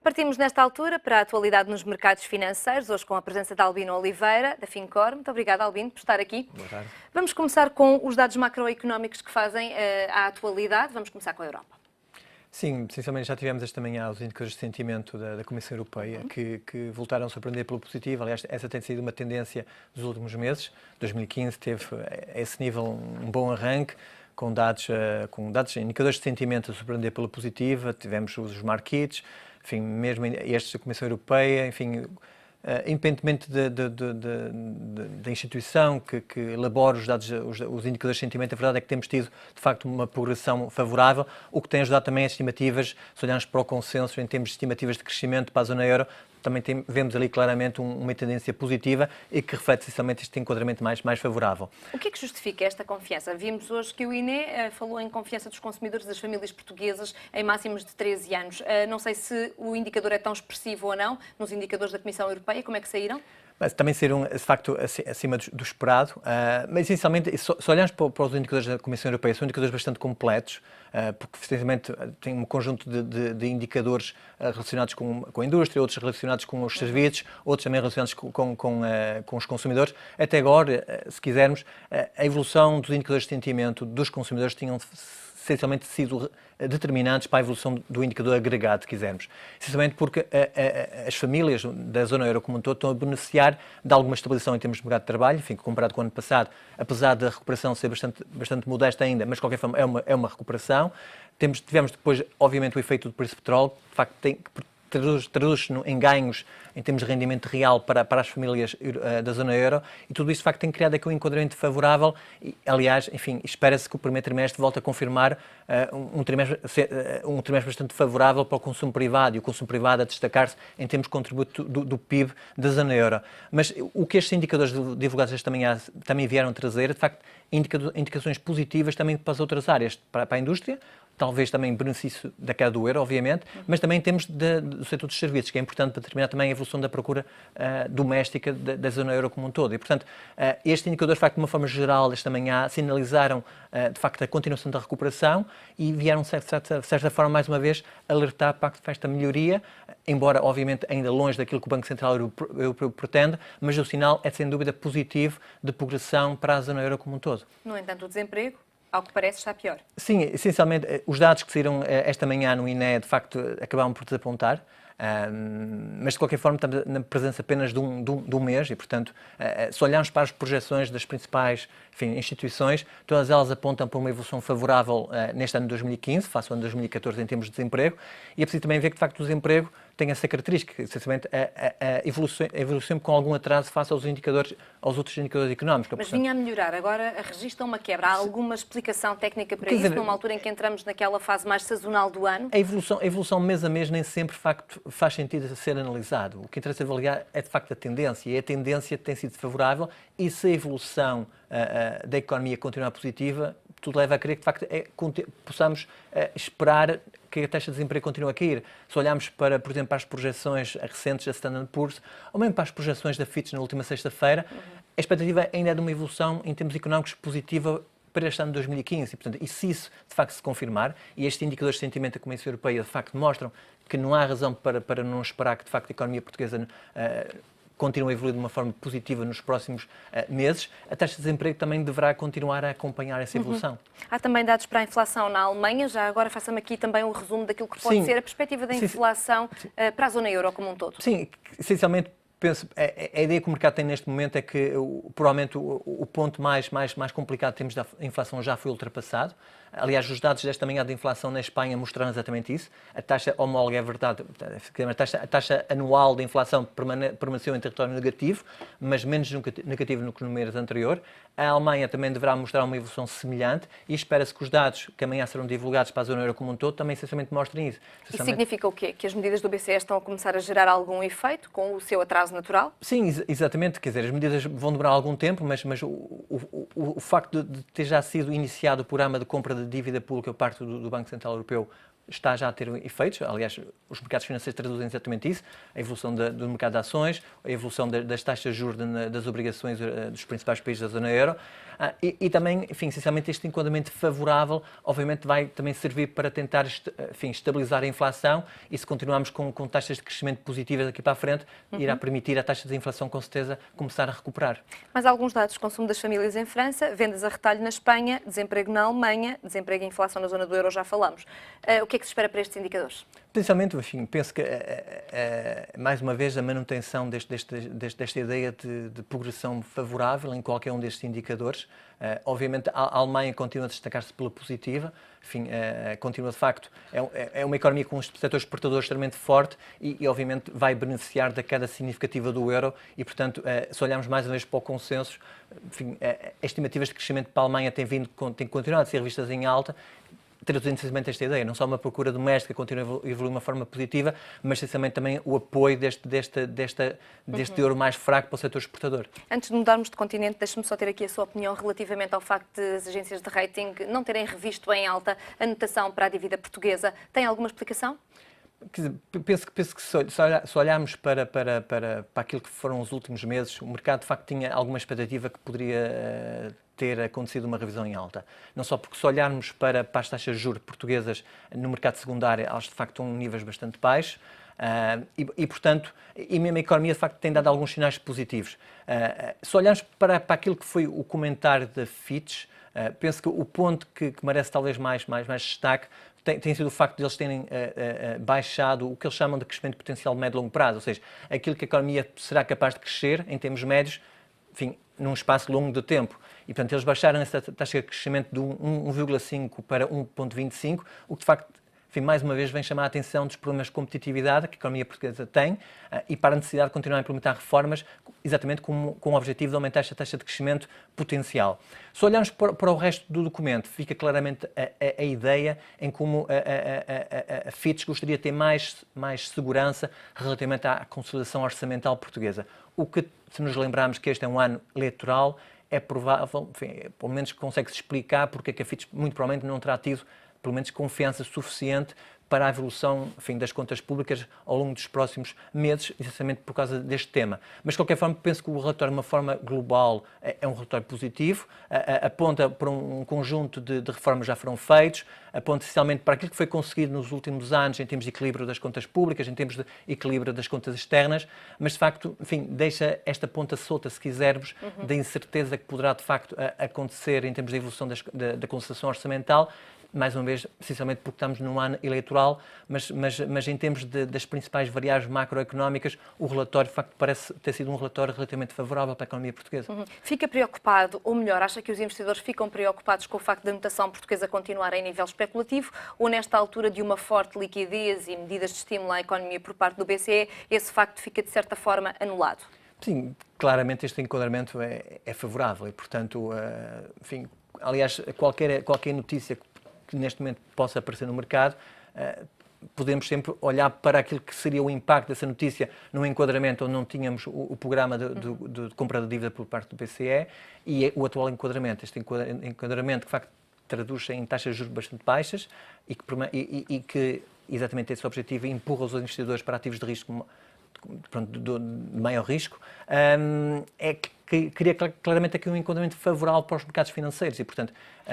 Partimos nesta altura para a atualidade nos mercados financeiros, hoje com a presença de Albino Oliveira, da Fincor. Muito obrigada, Albino, por estar aqui. Boa tarde. Vamos começar com os dados macroeconómicos que fazem a atualidade. Vamos começar com a Europa. Sim, essencialmente já tivemos esta manhã os indicadores de sentimento da Comissão Europeia que voltaram a surpreender pelo positivo. Aliás, essa tem sido uma tendência dos últimos meses. 2015 teve a esse nível um bom arranque, com dados, indicadores de sentimento a surpreender pela positiva. Tivemos os markets, enfim, mesmo estes da Comissão Europeia, enfim, independentemente da instituição que elabora os dados, os indicadores de sentimento, a verdade é que temos tido, de facto, uma progressão favorável, o que tem ajudado também as estimativas, se olharmos para o consenso em termos de estimativas de crescimento para a zona euro, também vemos ali claramente uma tendência positiva e que reflete essencialmente este enquadramento mais favorável. O que é que justifica esta confiança? Vimos hoje que o INE falou em confiança dos consumidores das famílias portuguesas em máximos de 13 anos. Não sei se o indicador é tão expressivo ou não nos indicadores da Comissão Europeia. Como é que saíram? Mas também saíram, de facto, acima do esperado, mas essencialmente, se olharmos para os indicadores da Comissão Europeia, são indicadores bastante completos, porque essencialmente tem um conjunto de indicadores relacionados com a indústria, outros relacionados com os serviços, outros também relacionados com os consumidores. Até agora, se quisermos, a evolução dos indicadores de sentimento dos consumidores tinham essencialmente sido determinantes para a evolução do indicador agregado, se quisermos. Essencialmente porque as famílias da zona euro como um todo estão a beneficiar de alguma estabilização em termos de mercado de trabalho, enfim, comparado com o ano passado, apesar da recuperação ser bastante modesta ainda, mas de qualquer forma é uma recuperação. Tivemos depois, obviamente, o efeito do preço do petróleo, de facto, traduz-se em ganhos em termos de rendimento real para as famílias da zona euro e tudo isso, de facto, tem criado aqui um enquadramento favorável e, aliás, enfim, espera-se que o primeiro trimestre volte a confirmar um trimestre bastante favorável para o consumo privado e o consumo privado a destacar-se em termos de contributo do PIB da zona euro. Mas o que estes indicadores divulgados esta manhã também vieram trazer, de facto, indicações positivas também para as outras áreas, para a indústria, talvez também benefício da queda do euro, obviamente, mas também temos do setor dos serviços, que é importante para determinar também a evolução da procura doméstica da zona euro como um todo. E, portanto, este indicador, de facto, de uma forma geral, esta manhã, sinalizaram, de facto, a continuação da recuperação e vieram, de certa forma, mais uma vez, alertar para esta melhoria, embora, obviamente, ainda longe daquilo que o Banco Central Europeu pretende, mas o sinal é, sem dúvida, positivo de progressão para a zona euro como um todo. No entanto, o desemprego, ao que parece, está pior. Sim, essencialmente, os dados que saíram esta manhã no INE, de facto, acabaram por desapontar, mas de qualquer forma estamos na presença apenas de um mês e, portanto, se olharmos para as projeções das principais instituições, todas elas apontam para uma evolução favorável neste ano de 2015, face ao ano de 2014 em termos de desemprego, e é preciso também ver que, de facto, o desemprego tem essa característica, essencialmente a evolução com algum atraso face aos outros indicadores económicos. Mas vinha a melhorar, agora registra uma quebra. Há alguma explicação técnica para isso, numa altura em que entramos naquela fase mais sazonal do ano? A evolução mês a mês nem sempre, de facto, faz sentido a ser analisado. O que interessa avaliar é, de facto, a tendência, e a tendência tem sido favorável, e se a evolução da economia continuar positiva, tudo leva a crer que, de facto, possamos esperar que a taxa de desemprego continue a cair. Se olharmos para, por exemplo, para as projeções recentes da Standard & Poor's, ou mesmo para as projeções da Fitch na última sexta-feira, a expectativa ainda é de uma evolução em termos económicos positiva para este ano de 2015. E, portanto, se isso de facto se confirmar, e estes indicadores de sentimento da Comissão Europeia de facto mostram que não há razão para não esperar que de facto a economia portuguesa continua a evoluir de uma forma positiva nos próximos meses, a taxa de desemprego também deverá continuar a acompanhar essa evolução. Há também dados para a inflação na Alemanha. Já agora faça-me aqui também um resumo daquilo que pode ser a perspectiva da inflação para a zona euro como um todo. Sim, essencialmente, penso, a ideia que o mercado tem neste momento é que provavelmente o ponto mais complicado em termos da inflação já foi ultrapassado. Aliás, os dados desta manhã da inflação na Espanha mostraram exatamente isso. A taxa homóloga é verdade, a taxa anual de inflação permaneceu em território negativo, mas menos negativo do que no mês anterior. A Alemanha também deverá mostrar uma evolução semelhante e espera-se que os dados que amanhã serão divulgados para a zona euro como um todo também essencialmente mostrem isso. Isso significa o quê? Que as medidas do BCE estão a começar a gerar algum efeito com o seu atraso natural? Sim, exatamente. Quer dizer, as medidas vão demorar algum tempo, mas o facto de ter já sido iniciado o programa de compra de dívida pública por parte do Banco Central Europeu está já a ter efeitos. Aliás, os mercados financeiros traduzem exatamente isso, a evolução do mercado de ações, a evolução das taxas de juros das obrigações dos principais países da zona euro. E também, enfim, essencialmente este enquadramento favorável, obviamente, vai também servir para tentar, enfim, estabilizar a inflação, e se continuarmos com taxas de crescimento positivas daqui para a frente, irá permitir a taxa de inflação, com certeza, começar a recuperar. Mas alguns dados: consumo das famílias em França, vendas a retalho na Espanha, desemprego na Alemanha, desemprego e inflação na zona do euro, já falamos. O que é que se espera para estes indicadores? Principalmente, enfim, penso que, mais uma vez, a manutenção desta ideia de progressão favorável em qualquer um destes indicadores. Obviamente, a Alemanha continua a destacar-se pela positiva, enfim, continua de facto, é uma economia com um setor exportador extremamente forte e, obviamente, vai beneficiar da queda significativa do euro e, portanto, se olharmos mais uma vez para o consenso, enfim, as estimativas de crescimento para a Alemanha têm continuado a ser revistas em alta, traduzindo essencialmente esta ideia, não só uma procura doméstica que continua a evoluir de uma forma positiva, mas essencialmente também o apoio deste euro mais fraco para o setor exportador. Antes de mudarmos de continente, deixe-me só ter aqui a sua opinião relativamente ao facto de as agências de rating não terem revisto em alta a notação para a dívida portuguesa. Tem alguma explicação? Quer dizer, penso que se olharmos para aquilo que foram os últimos meses, o mercado de facto tinha alguma expectativa que poderia ter acontecido uma revisão em alta. Não só porque, se olharmos para as taxas de juros portuguesas no mercado secundário, elas de facto estão em níveis bastante baixos, portanto, e mesmo a economia de facto tem dado alguns sinais positivos. Se olharmos para aquilo que foi o comentário da Fitch, penso que o ponto que merece talvez mais destaque tem sido o facto de eles terem baixado o que eles chamam de crescimento potencial médio e longo prazo, ou seja, aquilo que a economia será capaz de crescer em termos médios, enfim, num espaço longo de tempo. E, portanto, eles baixaram essa taxa de crescimento de 1,5 para 1,25, o que, de facto, enfim, mais uma vez vem chamar a atenção dos problemas de competitividade que a economia portuguesa tem e para a necessidade de continuar a implementar reformas, exatamente com o objetivo de aumentar esta taxa de crescimento potencial. Se olharmos para o resto do documento, fica claramente a ideia em como a Fitch gostaria de ter mais segurança relativamente à consolidação orçamental portuguesa. O que, se nos lembrarmos que este é um ano eleitoral, é provável, enfim, pelo menos consegue-se explicar porque é que a Fitch muito provavelmente não terá tido, pelo menos, confiança suficiente para a evolução, enfim, das contas públicas ao longo dos próximos meses, essencialmente por causa deste tema. Mas, de qualquer forma, penso que o relatório, de uma forma global, é um relatório positivo, aponta para um conjunto de reformas que já foram feitos, aponta essencialmente para aquilo que foi conseguido nos últimos anos em termos de equilíbrio das contas públicas, em termos de equilíbrio das contas externas, mas, de facto, enfim, deixa esta ponta solta, se quisermos, da incerteza que poderá, de facto, acontecer em termos de evolução da consolidação orçamental, mais uma vez, essencialmente porque estamos num ano eleitoral, mas em termos das principais variáveis macroeconómicas, o relatório, de facto, parece ter sido um relatório relativamente favorável para a economia portuguesa. Fica preocupado, ou melhor, acha que os investidores ficam preocupados com o facto da notação portuguesa continuar em nível especulativo, ou nesta altura de uma forte liquidez e medidas de estímulo à economia por parte do BCE, esse facto fica, de certa forma, anulado? Sim, claramente este enquadramento é favorável e, portanto, enfim, aliás, qualquer notícia que neste momento possa aparecer no mercado, podemos sempre olhar para aquilo que seria o impacto dessa notícia num enquadramento onde não tínhamos o programa de compra de dívida por parte do BCE e o atual enquadramento. Este enquadramento que, de facto, traduz em taxas de juros bastante baixas e que exatamente esse objetivo empurra os investidores para ativos de risco, de maior risco, é que cria claramente aqui um enquadramento favorável para os mercados financeiros e, portanto...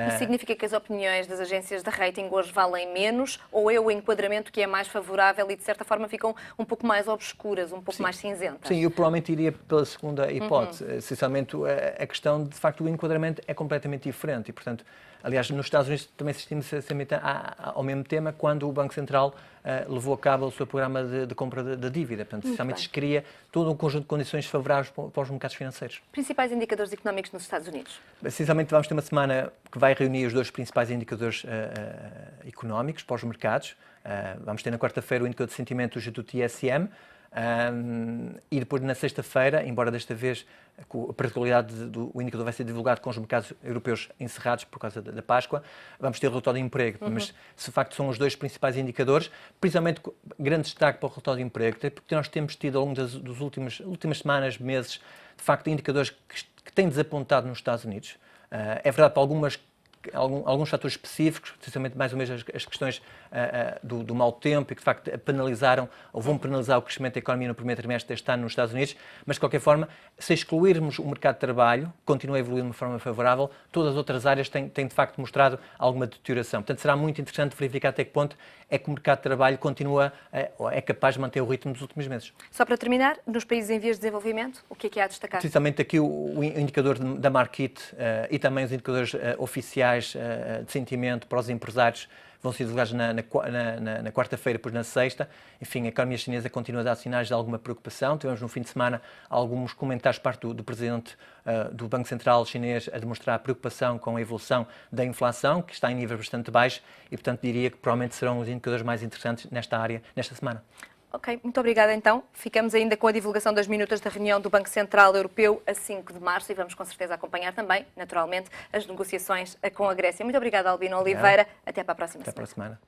Isso significa que as opiniões das agências de rating hoje valem menos, ou é o enquadramento que é mais favorável e, de certa forma, ficam um pouco mais obscuras, um pouco mais cinzentas? Sim, eu provavelmente iria pela segunda hipótese. Essencialmente, a questão, de facto, o enquadramento é completamente diferente e, portanto, aliás, nos Estados Unidos também assistimos ao mesmo tema quando o Banco Central levou a cabo o seu programa de compra da dívida. Portanto, essencialmente, se cria todo um conjunto de condições favoráveis para os mercados financeiros. Principais indicadores económicos nos Estados Unidos? Essencialmente, vamos ter uma semana que vai reunir os dois principais indicadores económicos para os mercados. Vamos ter na quarta-feira o indicador de sentimento do ISM e depois na sexta-feira, embora desta vez a particularidade do indicador vai ser divulgado com os mercados europeus encerrados por causa da Páscoa, vamos ter o relatório de emprego, mas se de facto são os dois principais indicadores, principalmente grande destaque para o relatório de emprego, porque nós temos tido ao longo das últimas semanas, meses, de facto indicadores que têm desapontado nos Estados Unidos. É verdade para alguns fatores específicos, especialmente mais ou menos as questões do mau tempo e que, de facto, penalizaram ou vão penalizar o crescimento da economia no primeiro trimestre deste ano nos Estados Unidos, mas, de qualquer forma, se excluirmos o mercado de trabalho, continua a evoluir de uma forma favorável, todas as outras áreas têm de facto mostrado alguma deterioração. Portanto, será muito interessante verificar até que ponto é que o mercado de trabalho continua, é capaz de manter o ritmo dos últimos meses. Só para terminar, nos países em vias de desenvolvimento, o que é há a destacar? Precisamente aqui o indicador da Markit e também os indicadores oficiais de sentimento para os empresários vão ser divulgados na quarta-feira, depois na sexta. Enfim, a economia chinesa continua a dar sinais de alguma preocupação. Tivemos no fim de semana alguns comentários por parte do presidente do Banco Central chinês a demonstrar preocupação com a evolução da inflação, que está em níveis bastante baixos e, portanto, diria que provavelmente serão os indicadores mais interessantes nesta área, nesta semana. Ok, muito obrigada então. Ficamos ainda com a divulgação das minutas da reunião do Banco Central Europeu a 5 de março e vamos com certeza acompanhar também, naturalmente, as negociações com a Grécia. Muito obrigada, Albino Oliveira. Até para a próxima semana. Até para a semana.